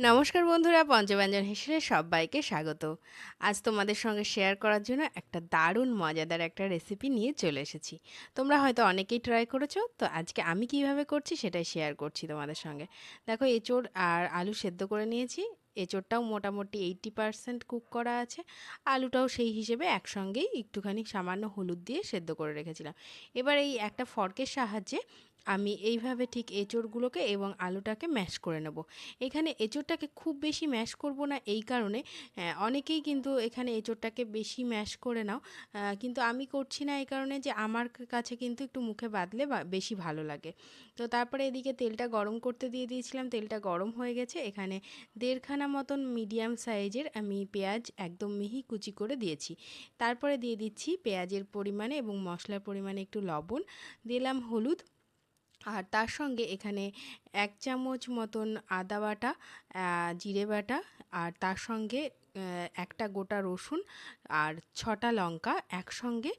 নমস্কার বন্ধুরা, পঞ্চব্যঞ্জন হিসেবে সবাইকে স্বাগত। আজ তোমাদের সঙ্গে শেয়ার করার জন্য একটা দারুণ মজাদার একটা রেসিপি নিয়ে চলে এসেছি। তোমরা হয়তো অনেকেই ট্রাই করেছো, তো আজকে আমি কিভাবে করছি সেটাই শেয়ার করছি তোমাদের সঙ্গে। দেখো, এঁচোড় আর আলু সেদ্ধ করে নিয়েছি। এঁচোড়টাও মোটামুটি 80% কুক করা আছে। আলুটাও সেই হিসেবে একসঙ্গেই একটুখানি সামান্য হলুদ দিয়ে সেদ্ধ করে রেখেছিলাম। এবার এই একটা ফর্কের সাহায্যে আমি এইভাবে ঠিক এঁচোড়গুলোকে এবং আলুটাকে ম্যাশ করে নেব। এখানে এঁচোড়টাকে খুব বেশি ম্যাশ করব না, এই কারণে অনেকেই কিন্তু এখানে এঁচোড়টাকে বেশি ম্যাশ করে নাও, কিন্তু আমি করছি না এই কারণে যে আমার কাছে কিন্তু একটু মুখে বাঁধলে বেশি ভালো লাগে। তো তারপরে এদিকে তেলটা গরম করতে দিয়ে দিয়েছিলাম। তেলটা গরম হয়ে গেছে। এখানে 1.5খানা মতন মিডিয়াম সাইজের আমি পেঁয়াজ একদম মিহি কুচি করে দিয়েছি। তারপরে দিয়ে দিচ্ছি পেঁয়াজের পরিমাণে এবং মশলার পরিমাণে একটু লবণ, দিলাম হলুদ, আর তার সঙ্গে এখানে 1 চামচ মতন আদা বাটা, জিরে বাটা, আর তার সঙ্গে একটা গোটা রসুন আর 6টা লঙ্কা একসঙ্গে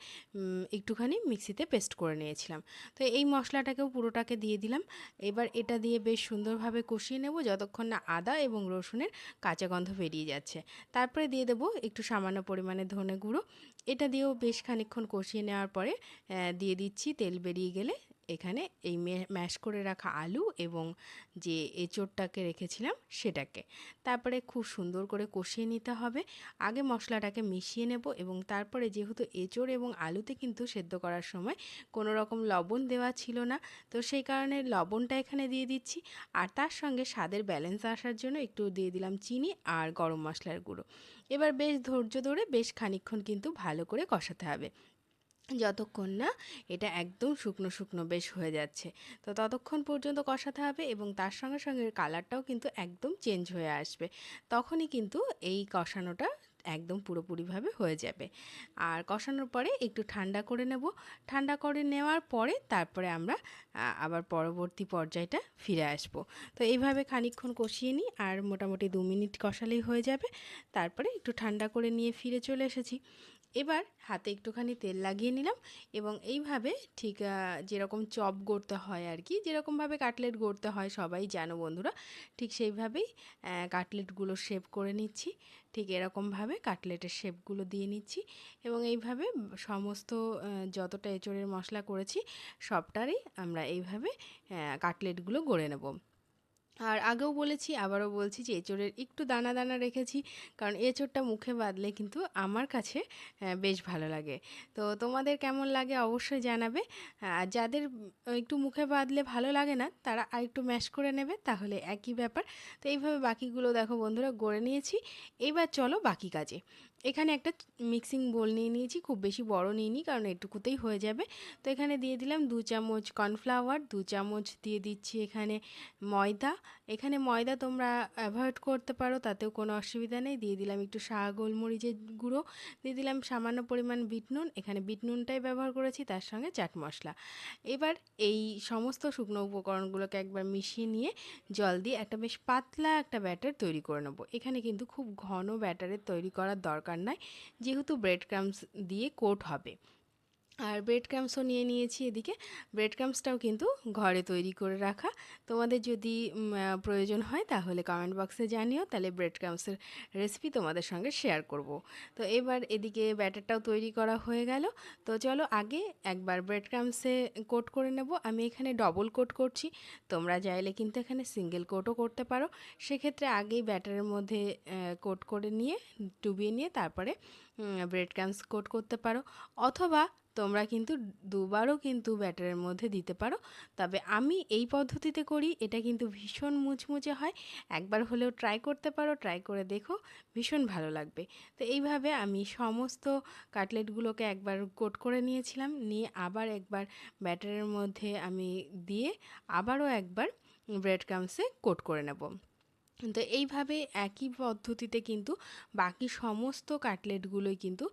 একটুখানি মিক্সিতে পেস্ট করে নিয়েছিলাম। তো এই মশলাটাকেও পুরোটাকে দিয়ে দিলাম। এবার এটা দিয়ে বেশ সুন্দরভাবে কষিয়ে নেব যতক্ষণ না আদা এবং রসুনের কাঁচা গন্ধ বেরিয়ে যাচ্ছে। তারপরে দিয়ে দেবো একটু সামান্য পরিমাণে ধনে গুঁড়ো। এটা দিয়েও বেশ খানিকক্ষণ কষিয়ে নেওয়ার পরে দিয়ে দিচ্ছি তেল বেরিয়ে গেলে এখানে এই ম্যাশ করে রাখা আলু এবং যে এঁচোড়টাকে রেখেছিলাম সেটাকে। তারপরে খুব সুন্দর করে কষিয়ে নিতে হবে। আগে মশলাটাকে মিশিয়ে নেব এবং তারপরে যেহেতু এঁচোড় এবং আলুতে কিন্তু সেদ্ধ করার সময় কোনো রকম লবণ দেওয়া ছিল না, তো সেই কারণে লবণটা এখানে দিয়ে দিচ্ছি। আর তার সঙ্গে স্বাদের ব্যালেন্স আসার জন্য একটু দিয়ে দিলাম চিনি আর গরম মশলার গুঁড়ো। এবার বেশ ধৈর্য ধরে বেশ খানিকক্ষণ কিন্তু ভালো করে কষাতে হবে যতক্ষণ না এটা একদম শুকনো শুকনো বেশ হয়ে যাচ্ছে। তো ততক্ষণ পর্যন্ত কষাতে হবে এবং তার সঙ্গে সঙ্গে কালারটাও কিন্তু একদম চেঞ্জ হয়ে আসবে। তখনই কিন্তু এই কষানোটা একদম পুরোপুরিভাবে হয়ে যাবে। আর কষানোর পরে একটু ঠান্ডা করে নেব। ঠান্ডা করে নেওয়ার পরে তারপরে আমরা আবার পরবর্তী পর্যায়টা ফিরে আসব। তো এইভাবে খানিকক্ষণ কষিয়ে নিই, আর মোটামুটি 2 মিনিট কষালেই হয়ে যাবে। তারপরে একটু ঠান্ডা করে নিয়ে ফিরে চলে এসেছি। এবার হাতে একটুখানি তেল লাগিয়ে নিলাম এবং এইভাবে ঠিক যেরকম চপ গড়তে হয় আর কি, যেরকমভাবে কাটলেট গড়তে হয় সবাই জানো বন্ধুরা, ঠিক সেইভাবেই কাটলেটগুলো শেপ করে নিচ্ছি। ঠিক এরকমভাবে কাটলেটের শেপগুলো দিয়ে নিচ্ছি এবং এইভাবে সমস্ত যতটা এঁচোড়ের মশলা করেছি সবটারই আমরা এইভাবে কাটলেটগুলো গড়ে নেব। আর আগেও বলেছি, আবারও বলছি যে এঁচোড়ের একটু দানা দানা রেখেছি, কারণ এঁচোড়টা মুখে বাঁধলে কিন্তু আমার কাছে বেশ ভালো লাগে। তো তোমাদের কেমন লাগে অবশ্যই জানাবে। আর যাদের একটু মুখে বাঁধলে ভালো লাগে না তারা আর একটু ম্যাশ করে নেবে, তাহলে একই ব্যাপার। তো এইভাবে বাকিগুলো দেখো বন্ধুরা গড়ে নিয়েছি। এইবার চলো বাকি কাজে। এখানে একটা মিক্সিং বোল নিয়ে নিয়েছি, খুব বেশি বড় নিইনি কারণ এটুকুতেই হয়ে যাবে। তো এখানে দিয়ে দিলাম 2 চামচ কর্নফ্লাওয়ার, 2 চামচ দিয়ে দিচ্ছি এখানে ময়দা। এখানে ময়দা তোমরা অ্যাভয়েড করতে পারো, তাতেও কোনো অসুবিধা নেই। দিয়ে দিলাম একটু গোলমরিচের গুঁড়ো, দিয়ে দিলাম সামান্য পরিমাণ বিট নুন, এখানে বিট নুনটাই ব্যবহার করেছি, তার সঙ্গে চাট মশলা। এবার এই সমস্ত শুকনো উপকরণগুলোকে একবার মিশিয়ে নিয়ে জল দিয়ে একটা বেশ পাতলা একটা ব্যাটার তৈরি করে নেব। এখানে কিন্তু খুব ঘন ব্যাটারের তৈরি করার দরকার নাই, যেহেতু ব্রেড ক্রাম্বস দিয়ে কোট হবে। আর ব্রেড ক্রাম্বসও নিয়ে নিয়েছি এদিকে। ব্রেড ক্রাম্বসটাও কিন্তু ঘরে তৈরি করে রাখা। তোমাদের যদি প্রয়োজন হয় তাহলে কমেন্ট বক্সে জানিও, তাহলে ব্রেড ক্রাম্বসের রেসিপি তোমাদের সঙ্গে শেয়ার করব। তো এবার এদিকে ব্যাটারটাও তৈরি করা হয়ে গেল। তো চলো আগে একবার ব্রেড ক্রাম্বসে কোট করে নেব। আমি এখানে ডবল কোট করছি, তোমরা চাইলে কিন্তু এখানে সিঙ্গেল কোটও করতে পারো। সেক্ষেত্রে আগেই ব্যাটারের মধ্যে কোট করে নিয়ে ডুবিয়ে নিয়ে তারপরে ব্রেড ক্রাম্বস কোট করতে পারো, অথবা তোমরা কিন্তু দুবারও কিন্তু ব্যাটারের মধ্যে দিতে পারো। তবে আমি এই পদ্ধতিতে করি, এটা কিন্তু ভীষণ মুচমুচে হয়। একবার হলেও ট্রাই করতে পারো, ট্রাই করে দেখো, ভীষণ ভালো লাগবে। তো এইভাবে আমি সমস্ত কাটলেটগুলোকে একবার কোট করে নিয়েছিলাম, নিয়ে আবার একবার ব্যাটারের মধ্যে আমি দিয়ে আবারও একবার ব্রেড ক্রাম্বসে কোট করে নেব। তো এইভাবে একই পদ্ধতিতে কিন্তু বাকি সমস্ত কাটলেটগুলোই কিন্তু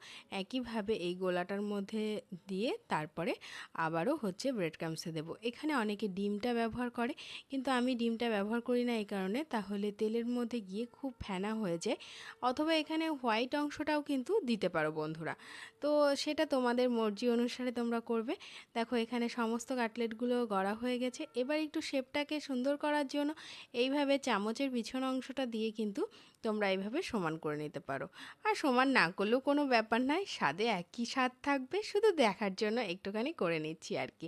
একইভাবে এই গোলাটার মধ্যে দিয়ে তারপরে আবারও হচ্ছে ব্রেড ক্রাম্বসে দেবো। এখানে অনেকে ডিমটা ব্যবহার করে, কিন্তু আমি ডিমটা ব্যবহার করি না এই কারণে, তাহলে তেলের মধ্যে গিয়ে খুব ফেনা হয়ে যায়। অথবা এখানে হোয়াইট অংশটাও কিন্তু দিতে পারো বন্ধুরা, তো সেটা তোমাদের মর্জি অনুসারে তোমরা করবে। দেখো এখানে সমস্ত কাটলেটগুলো গড়া হয়ে গেছে। এবার একটু শেপটাকে সুন্দর করার জন্য এইভাবে চামচের পিছন অংশটা দিয়ে কিন্তু তোমরা এইভাবে সমান করে নিতে পারো। আর সমান না করলেও কোনো ব্যাপার নয়, স্বাদে একই স্বাদ থাকবে, শুধু দেখার জন্য একটুখানি করে নিচ্ছি আর কি।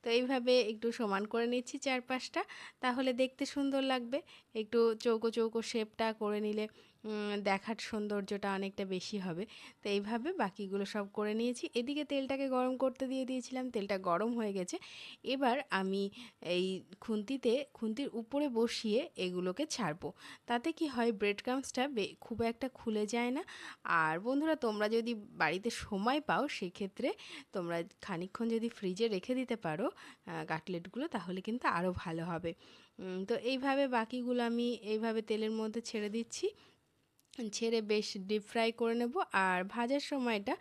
তো এইভাবে একটু সমান করে নিচ্ছি চারপাশটা, তাহলে দেখতে সুন্দর লাগবে। একটু চৌকো চৌকো শেপটা করে নিলে দেখার সৌন্দর্যটা অনেকটা বেশি হবে। তো এইভাবে বাকিগুলো সব করে নিয়েছি। এদিকে তেলটাকে গরম করতে দিয়ে দিয়েছিলাম, তেলটা গরম হয়ে গেছে। এবার আমি এই খুন্তির উপরে বসিয়ে এগুলোকে ছাড়বো। তাতে কি হয়, ব্রেড ক্রাম্বসটা খুব একটা খুলে যায় না। আর বন্ধুরা, তোমরা যদি বাড়িতে সময় পাও সেক্ষেত্রে তোমরা খানিকক্ষণ যদি ফ্রিজে রেখে দিতে পারো কাটলেটগুলো, তাহলে কিন্তু আরও ভালো হবে। তো এইভাবে বাকিগুলো আমি এইভাবে তেলের মধ্যে ছেড়ে দিচ্ছি, ছেড়ে বেশ ডিপ ফ্রাই করে নেব। আর ভাজার সময়টা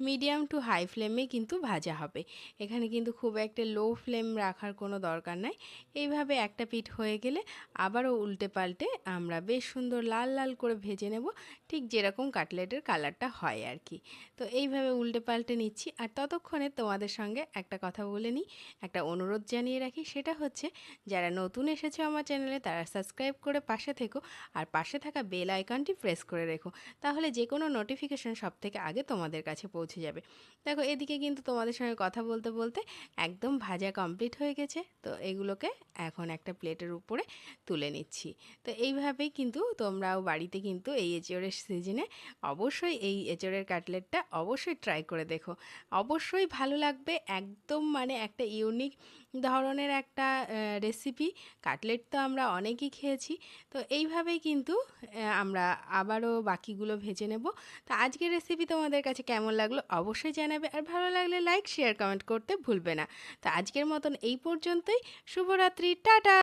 মিডিয়াম টু হাই ফ্লেমে কিন্তু ভাজা হবে। এখানে কিন্তু খুব একটা লো ফ্লেম রাখার কোনো দরকার নাই। এইভাবে একটা পিঠ হয়ে গেলে আবারও উল্টে পাল্টে আমরা বেশ সুন্দর লাল লাল করে ভেজে নেব, ঠিক যেরকম কাটলেটের কালারটা হয় আর কি। তো এইভাবে উল্টে পাল্টে নিচ্ছি। আর ততক্ষণে তোমাদের সঙ্গে একটা কথা বলে নিই, একটা অনুরোধ জানিয়ে রাখি। সেটা হচ্ছে, যারা নতুন এসেছো আমার চ্যানেলে তারা সাবস্ক্রাইব করে পাশে থেকো, আর পাশে থাকা বেল আইকনটি প্রেস করে রেখো, তাহলে যে কোনো নোটিফিকেশন সব থেকে আগে তোমাদের কাছে পৌঁছে যাবে। দেখো, এদিকে কিন্তু তোমাদের সঙ্গে কথা বলতে বলতে একদম ভাজা কমপ্লিট হয়ে গেছে। তো এগুলোকে এখন একটা প্লেটের উপরে তুলে নিচ্ছি। তো এইভাবেই কিন্তু তোমরাও বাড়িতে কিন্তু এই এঁচোড়ের সিজনে অবশ্যই এই এঁচোড়ের কাটলেটটা অবশ্যই ট্রাই করে দেখো, অবশ্যই ভালো লাগবে। একদম মানে একটা ইউনিক ধরনের একটা রেসিপি। কাটলেট তো আমরা অনেকেই খেয়েছি। তো এইভাবেই কিন্তু আমরা আবারও বাকিগুলো ভেজে নেব। তো আজকের রেসিপি তোমাদের কাছে কেমন লাগলো অবশ্যই জানাবে, আর ভালো লাগলে লাইক শেয়ার কমেন্ট করতে ভুলবে না। তো আজকের মতন এই পর্যন্তই। শুভরাত্রি, টাটা।